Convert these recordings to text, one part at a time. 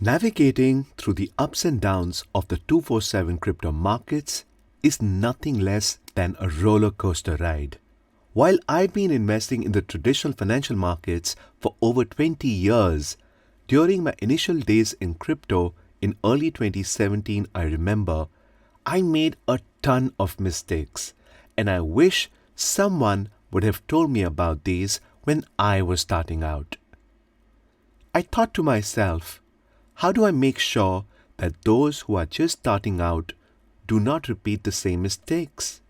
Navigating through the ups and downs of the 247 crypto markets is nothing less than a roller coaster ride. While I've been investing in the traditional financial markets for over 20 years, during my initial days in crypto in early 2017, I remember I made a ton of mistakes, and I wish someone would have told me about these when I was starting out. I thought to myself, how do I make sure that those who are just starting out do not repeat the same mistakes?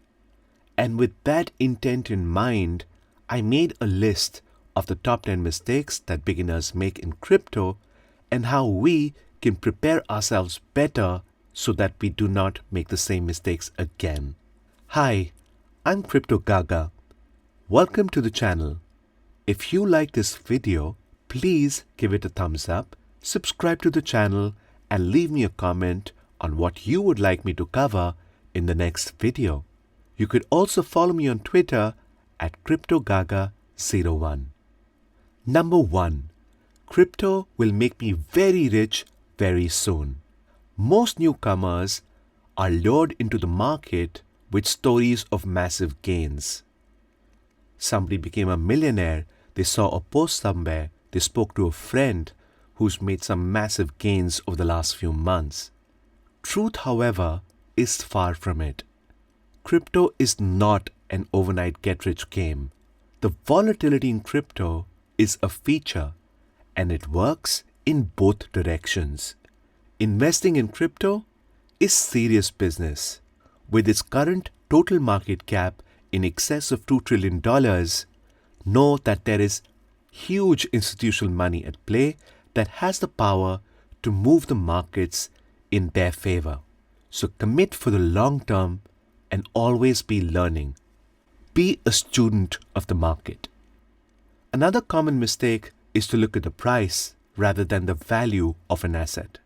And with that intent in mind, I made a list of the top 10 mistakes that beginners make in crypto and how we can prepare ourselves better so that we do not make the same mistakes again. Hi, I'm Crypto Gaga. Welcome to the channel. If you like this video, please give it a thumbs up, subscribe to the channel, and leave me a comment on what you would like me to cover in the next video. You could also follow me on Twitter at CryptoGaga01. Number 1. Crypto will make me very rich very soon. Most newcomers are lured into the market with stories of massive gains. Somebody became a millionaire, they saw a post somewhere, they spoke to a friend who's made some massive gains over the last few months. Truth, however, is far from it. Crypto is not an overnight get-rich game. The volatility in crypto is a feature, and it works in both directions. Investing in crypto is serious business. With its current total market cap in excess of $2 trillion, know that there is huge institutional money at play that has the power to move the markets in their favor. So commit for the long term and always be learning. Be a student of the market. Another common mistake is to look at the price rather than the value of an asset.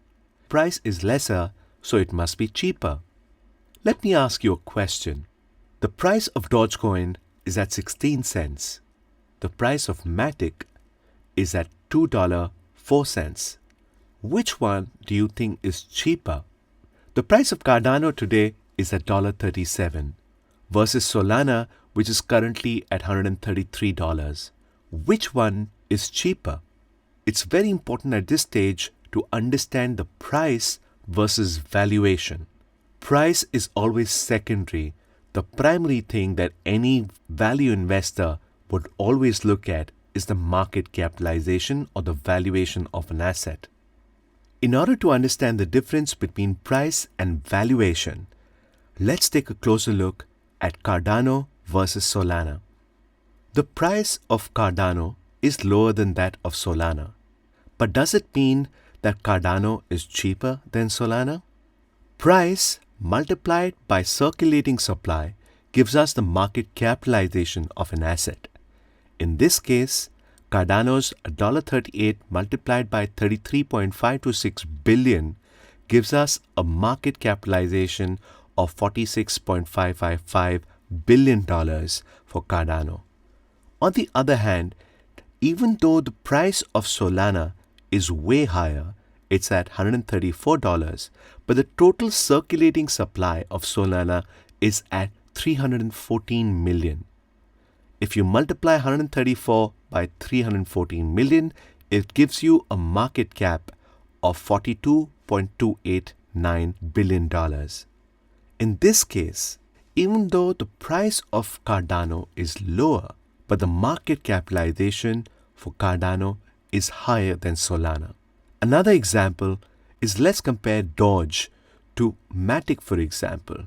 Price is lesser, so it must be cheaper. Let me ask you a question. The price of Dogecoin is at 16 cents. The price of MATIC is at $2.04. Which one do you think is cheaper? The price of Cardano today is at $1.37 versus Solana, which is currently at $133. Which one is cheaper? It's very important at this stage to understand the price versus valuation. Price is always secondary. The primary thing that any value investor would always look at is the market capitalization or the valuation of an asset. In order to understand the difference between price and valuation, let's take a closer look at Cardano versus Solana. The price of Cardano is lower than that of Solana. But does it mean that Cardano is cheaper than Solana? Price multiplied by circulating supply gives us the market capitalization of an asset. In this case, Cardano's $1.38 multiplied by 33.526 billion gives us a market capitalization of $46.555 billion for Cardano. On the other hand, even though the price of Solana is way higher, it's at $134, but the total circulating supply of Solana is at 314 million. If you multiply 134 by 314 million, it gives you a market cap of $42.289 billion. In this case, even though the price of Cardano is lower, but the market capitalization for Cardano is higher than Solana. Another example is, let's compare Doge to MATIC, for example.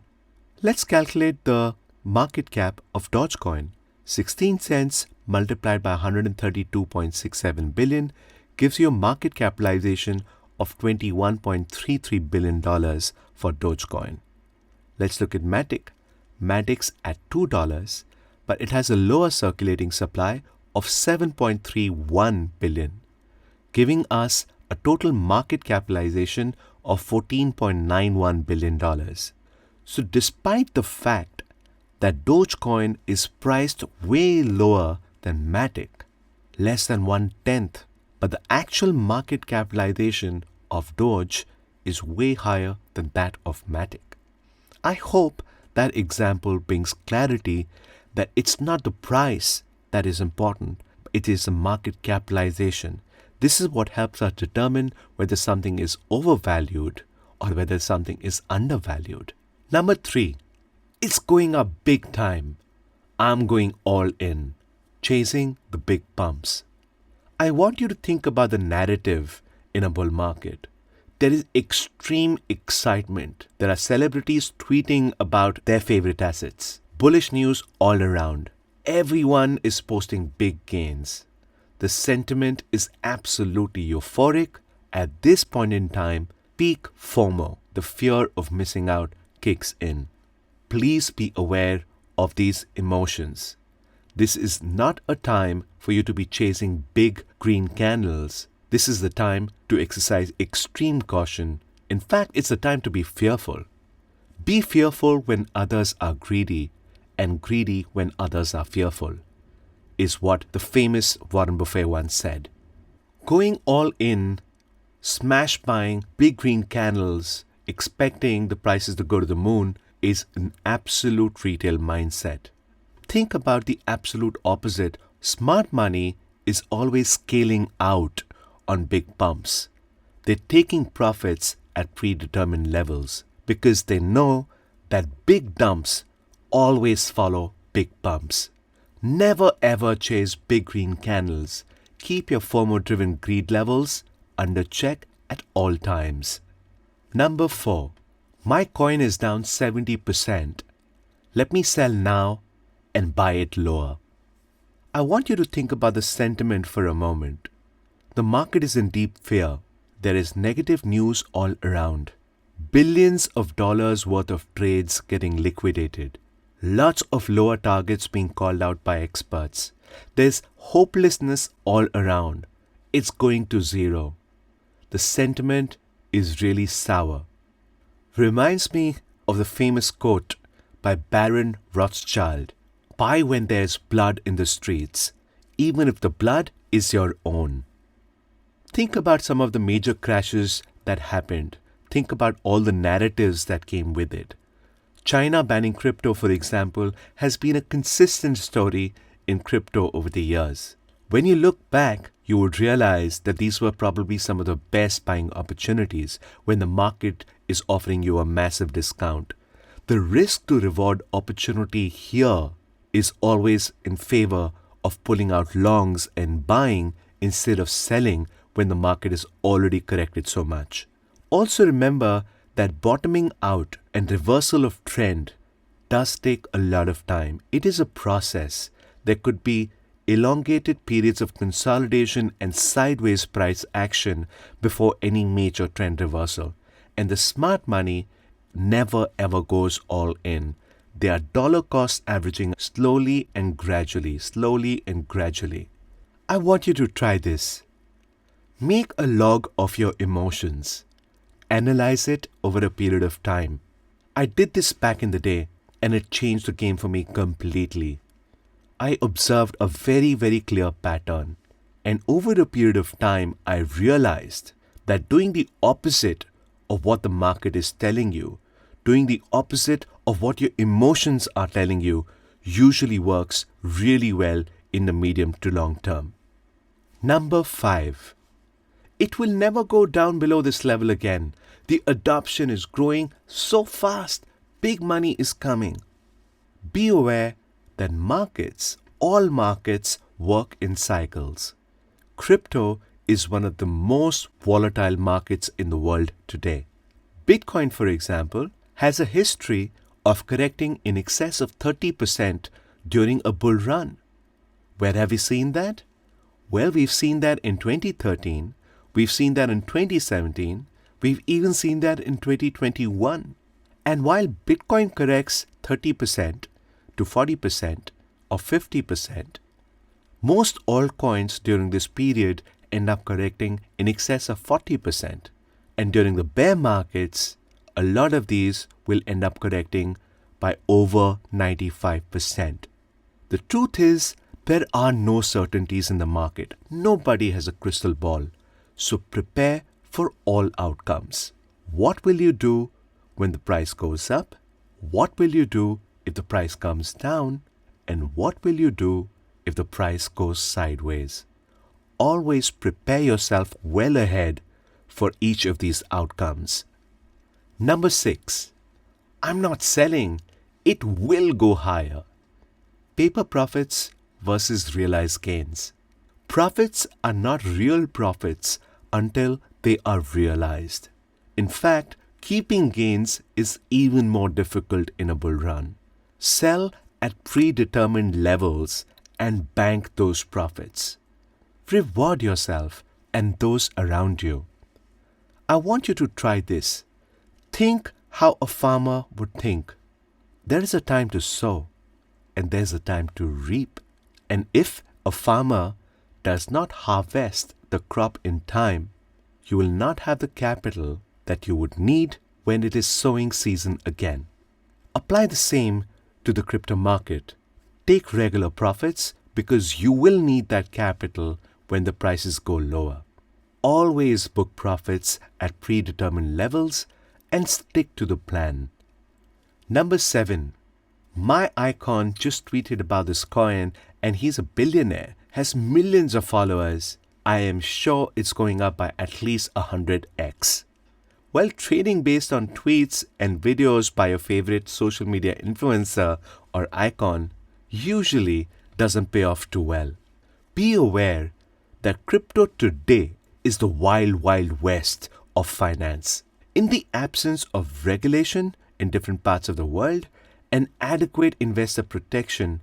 Let's calculate the market cap of Dogecoin. 16 cents multiplied by 132.67 billion gives you a market capitalization of $21.33 billion for Dogecoin. Let's look at MATIC. MATIC's at $2, but it has a lower circulating supply of 7.31 billion, giving us a total market capitalization of $14.91 billion. So despite the fact that Dogecoin is priced way lower than MATIC, less than 1/10, but the actual market capitalization of Doge is way higher than that of MATIC. I hope that example brings clarity that it's not the price that is important, it is the market capitalization. This is what helps us determine whether something is overvalued or whether something is undervalued. Number 3, it's going up big time. I'm going all in, chasing the big pumps. I want you to think about the narrative in a bull market. There is extreme excitement. There are celebrities tweeting about their favorite assets. Bullish news all around. Everyone is posting big gains. The sentiment is absolutely euphoric. At this point in time, peak FOMO, the fear of missing out, kicks in. Please be aware of these emotions. This is not a time for you to be chasing big green candles. This is the time to exercise extreme caution. In fact, it's the time to be fearful. Be fearful when others are greedy and greedy when others are fearful, is what the famous Warren Buffett once said. Going all in, smash buying big green candles, expecting the prices to go to the moon is an absolute retail mindset. Think about the absolute opposite. Smart money is always scaling out on big pumps. They're taking profits at predetermined levels because they know that big dumps always follow big pumps. Never ever chase big green candles. Keep your FOMO-driven greed levels under check at all times. Number 4. My coin is down 70%. Let me sell now and buy it lower. I want you to think about the sentiment for a moment. The market is in deep fear. There is negative news all around. Billions of dollars worth of trades getting liquidated. Lots of lower targets being called out by experts. There's hopelessness all around. It's going to zero. The sentiment is really sour. Reminds me of the famous quote by Baron Rothschild. Buy when there's blood in the streets, even if the blood is your own. Think about some of the major crashes that happened. Think about all the narratives that came with it. China banning crypto, for example, has been a consistent story in crypto over the years. When you look back, you would realize that these were probably some of the best buying opportunities when the market is offering you a massive discount. The risk to reward opportunity here is always in favor of pulling out longs and buying instead of selling when the market is already corrected so much. Also remember that bottoming out and reversal of trend does take a lot of time. It is a process. There could be elongated periods of consolidation and sideways price action before any major trend reversal. And the smart money never ever goes all in. They are dollar cost averaging slowly and gradually. I want you to try this. Make a log of your emotions. Analyze it over a period of time. I did this back in the day and it changed the game for me completely. I observed a very, very clear pattern, and over a period of time I realized that doing the opposite of what the market is telling you, doing the opposite of what your emotions are telling you, usually works really well in the medium to long term. Number 5. It will never go down below this level again. The adoption is growing so fast. Big money is coming. Be aware that markets, all markets, work in cycles. Crypto is one of the most volatile markets in the world today. Bitcoin, for example, has a history of correcting in excess of 30% during a bull run. Where have we seen that? Well, we've seen that in 2013, we've seen that in 2017, we've even seen that in 2021. And while Bitcoin corrects 30% to 40% or 50%, most altcoins during this period end up correcting in excess of 40%. And during the bear markets, a lot of these will end up correcting by over 95%. The truth is, there are no certainties in the market. Nobody has a crystal ball. So prepare for all outcomes. What will you do when the price goes up? What will you do if the price comes down? And what will you do if the price goes sideways? Always prepare yourself well ahead for each of these outcomes. Number 6. I'm not selling. It will go higher. Paper profits versus realized gains. Profits are not real profits until they are realized. In fact, keeping gains is even more difficult in a bull run. Sell at predetermined levels and bank those profits. Reward yourself and those around you. I want you to try this. Think how a farmer would think. There is a time to sow and there's a time to reap. And if a farmer does not harvest the crop in time, you will not have the capital that you would need when it is sowing season again. Apply the same to the crypto market. Take regular profits because you will need that capital when the prices go lower. Always book profits at predetermined levels and stick to the plan. Number 7. My icon just tweeted about this coin and he's a billionaire, has millions of followers. I am sure it's going up by at least 100x. Well, trading based on tweets and videos by your favorite social media influencer or icon usually doesn't pay off too well. Be aware that crypto today is the wild, wild west of finance. In the absence of regulation in different parts of the world and adequate investor protection,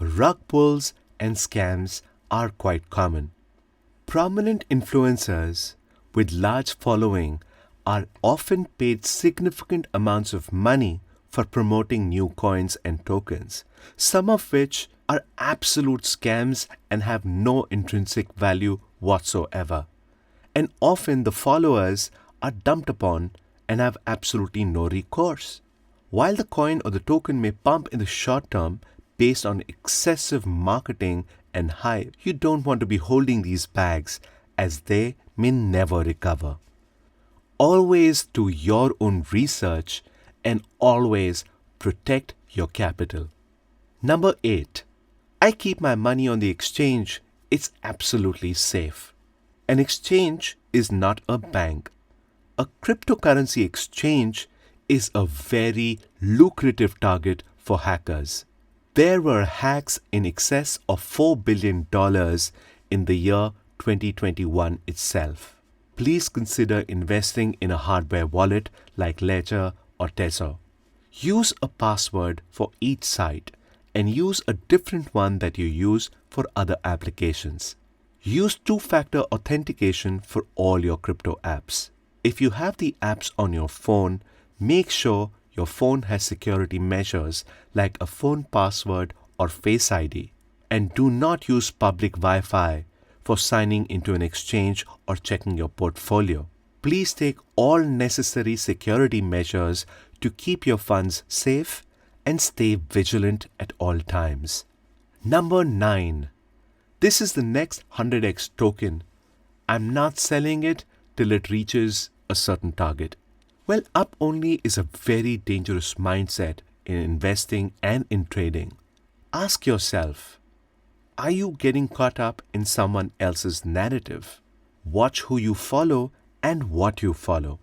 rug pulls and scams are quite common. Prominent influencers with large following are often paid significant amounts of money for promoting new coins and tokens, some of which are absolute scams and have no intrinsic value whatsoever. And often the followers are dumped upon and have absolutely no recourse. While the coin or the token may pump in the short term based on excessive marketing and hype, you don't want to be holding these bags as they may never recover. Always do your own research and always protect your capital. Number 8. I keep my money on the exchange. It's absolutely safe. An exchange is not a bank. A cryptocurrency exchange is a very lucrative target for hackers. There were hacks in excess of $4 billion in the year 2021 itself. Please consider investing in a hardware wallet like Ledger or Trezor. Use a password for each site and use a different one that you use for other applications. Use two-factor authentication for all your crypto apps. If you have the apps on your phone, make sure your phone has security measures like a phone password or Face ID. And do not use public Wi-Fi for signing into an exchange or checking your portfolio. Please take all necessary security measures to keep your funds safe and stay vigilant at all times. Number 9. This is the next 100x token. I'm not selling it till it reaches a certain target. Well, up only is a very dangerous mindset in investing and in trading. Ask yourself, are you getting caught up in someone else's narrative? Watch who you follow and what you follow.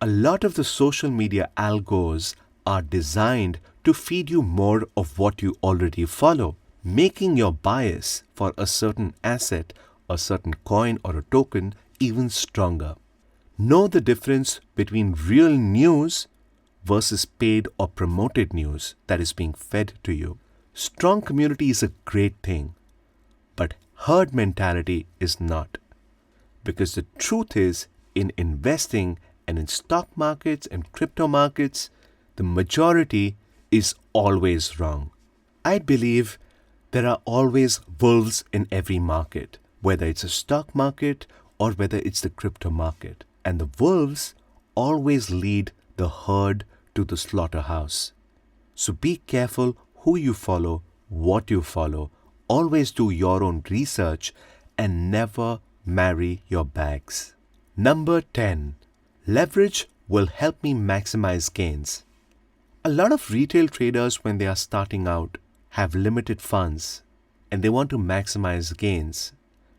A lot of the social media algos are designed to feed you more of what you already follow, making your bias for a certain asset, a certain coin or a token even stronger. Know the difference between real news versus paid or promoted news that is being fed to you. Strong community is a great thing, but herd mentality is not. Because the truth is, in investing and in stock markets and crypto markets, the majority is always wrong. I believe there are always wolves in every market, whether it's a stock market or whether it's the crypto market. And the wolves always lead the herd to the slaughterhouse. So be careful who you follow, what you follow. Always do your own research and never marry your bags. Number 10. Leverage will help me maximize gains. A lot of retail traders, when they are starting out, have limited funds and they want to maximize gains.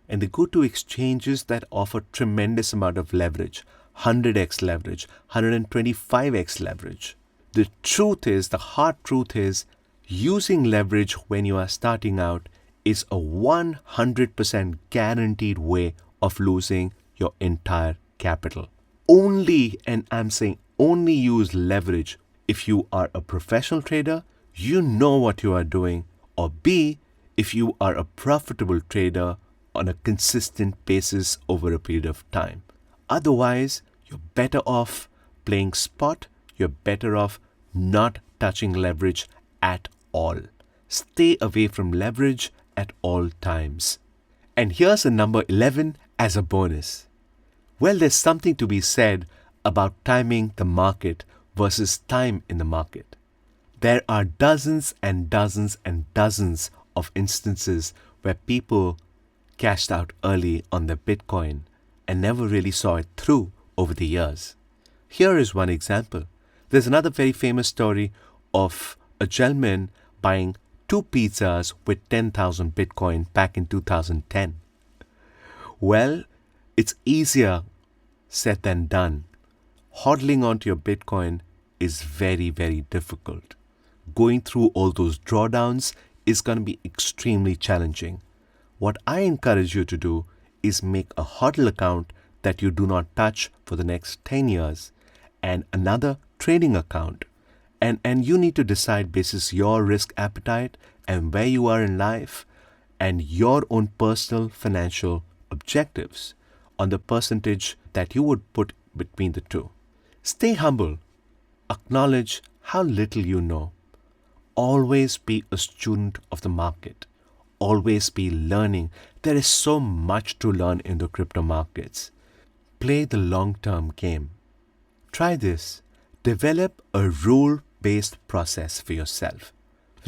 And they go to exchanges that offer tremendous amount of leverage, 100x leverage, 125x leverage. The truth is, the hard truth is, using leverage when you are starting out is a 100% guaranteed way of losing your entire capital. Only, and I'm saying only, use leverage if you are a professional trader, you know what you are doing, or B, if you are a profitable trader on a consistent basis over a period of time. Otherwise, you're better off playing spot, you're better off not touching leverage at all. Stay away from leverage at all times. And here's a number 11 as a bonus. Well, there's something to be said about timing the market versus time in the market. There are dozens and dozens and dozens of instances where people cashed out early on their Bitcoin and never really saw it through over the years. Here is one example. There's another very famous story of a gentleman buying 2 pizzas with 10,000 Bitcoin back in 2010. Well, it's easier said than done. Hodling onto your Bitcoin is very, very difficult. Going through all those drawdowns is going to be extremely challenging. What I encourage you to do is make a hodl account that you do not touch for the next 10 years and another trading account. And you need to decide basis your risk appetite and where you are in life and your own personal financial objectives on the percentage that you would put between the two. Stay humble. Acknowledge how little you know. Always be a student of the market. Always be learning. There is so much to learn in the crypto markets. Play the long-term game. Try this. Develop a rule-based process for yourself.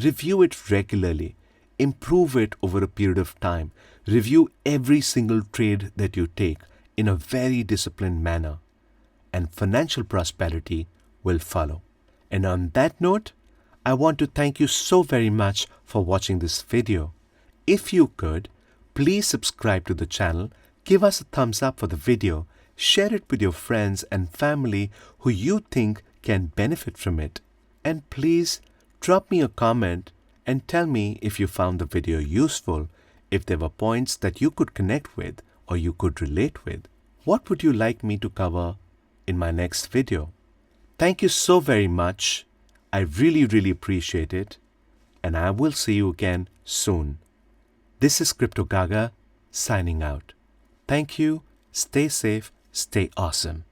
Review it regularly. Improve it over a period of time. Review every single trade that you take in a very disciplined manner. And financial prosperity will follow. And on that note, I want to thank you so very much for watching this video. If you could, please subscribe to the channel, give us a thumbs up for the video, share it with your friends and family who you think can benefit from it. And please drop me a comment and tell me if you found the video useful, if there were points that you could connect with or you could relate with. What would you like me to cover in my next video? Thank you so very much. I really, really appreciate it. And I will see you again soon. This is Crypto Gaga signing out. Thank you. Stay safe. Stay awesome.